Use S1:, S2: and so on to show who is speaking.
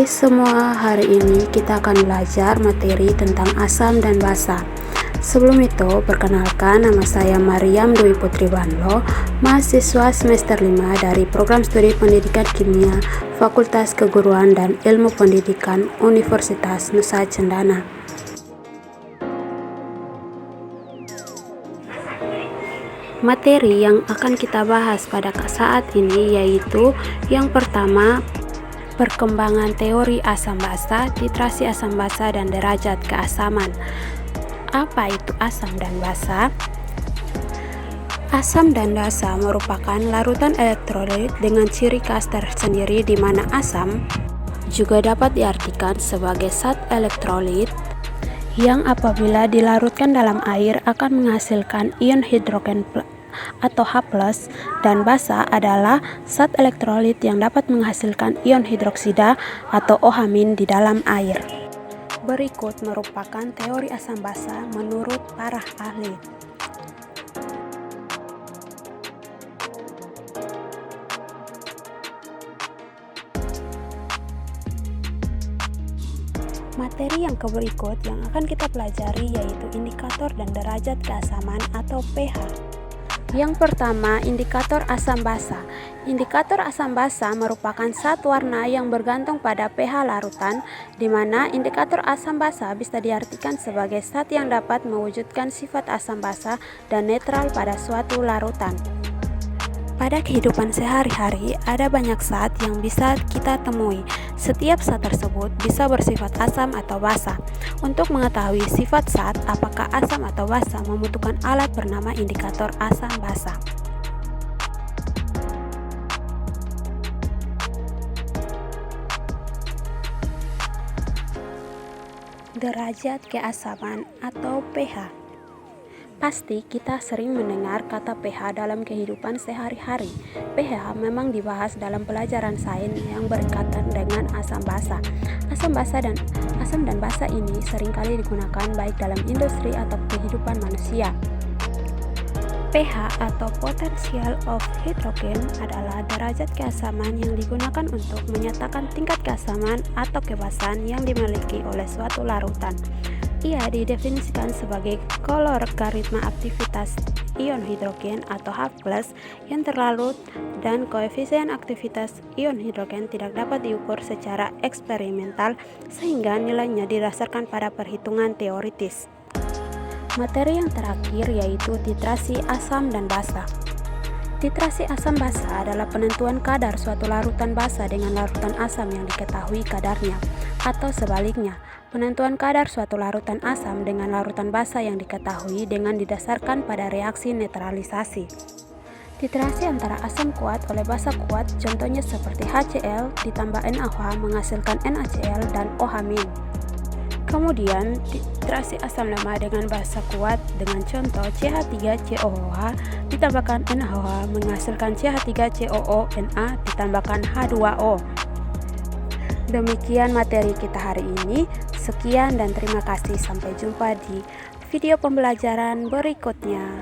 S1: semua, hari ini kita akan belajar materi tentang asam dan basa. Sebelum itu, perkenalkan, nama saya Mariam Dwi Putri Banlo, mahasiswa semester 5 dari Program Studi Pendidikan Kimia, Fakultas Keguruan dan Ilmu Pendidikan, Universitas Nusa Cendana. Materi yang akan kita bahas pada saat ini yaitu yang pertama, perkembangan teori asam basa, titrasi asam basa, dan derajat keasaman. Apa itu asam dan basa? Asam dan basa merupakan larutan elektrolit dengan ciri khas tersendiri di mana asam juga dapat diartikan sebagai zat elektrolit yang apabila dilarutkan dalam air akan menghasilkan ion hidrogen atau H+, dan basa adalah zat elektrolit yang dapat menghasilkan ion hidroksida atau OH- di dalam air. Berikut merupakan teori asam basa menurut para ahli. Materi yang berikut yang akan kita pelajari yaitu indikator dan derajat keasaman atau pH. Yang pertama, indikator asam basa. Indikator asam basa merupakan zat warna yang bergantung pada pH larutan, di mana indikator asam basa bisa diartikan sebagai zat yang dapat mewujudkan sifat asam basa dan netral pada suatu larutan. Pada kehidupan sehari-hari, ada banyak zat yang bisa kita temui. Setiap zat tersebut bisa bersifat asam atau basa. Untuk mengetahui sifat zat, apakah asam atau basa, membutuhkan alat bernama indikator asam basa. Derajat keasaman atau pH. Pasti kita sering mendengar kata pH dalam kehidupan sehari-hari. pH memang dibahas dalam pelajaran sains yang berkaitan dengan asam basa. Asam dan basa ini seringkali digunakan baik dalam industri atau kehidupan manusia. pH atau potential of hydrogen adalah derajat keasaman yang digunakan untuk menyatakan tingkat keasaman atau kebasan yang dimiliki oleh suatu larutan. Ia didefinisikan sebagai logaritma aktivitas ion hidrogen atau H+ yang terlarut, dan koefisien aktivitas ion hidrogen tidak dapat diukur secara eksperimental sehingga nilainya didasarkan pada perhitungan teoritis. Materi yang terakhir yaitu titrasi asam dan basa. Titrasi asam basa adalah penentuan kadar suatu larutan basa dengan larutan asam yang diketahui kadarnya, atau sebaliknya, penentuan kadar suatu larutan asam dengan larutan basa yang diketahui dengan didasarkan pada reaksi netralisasi. Titrasi antara asam kuat oleh basa kuat, contohnya seperti HCl ditambah NaOH menghasilkan NaCl dan OH-. Kemudian, titrasi asam lemah dengan basa kuat dengan contoh CH3COOH ditambahkan NaOH menghasilkan CH3COO-Na ditambahkan H2O. Demikian materi kita hari ini. Sekian dan terima kasih. Sampai jumpa di video pembelajaran berikutnya.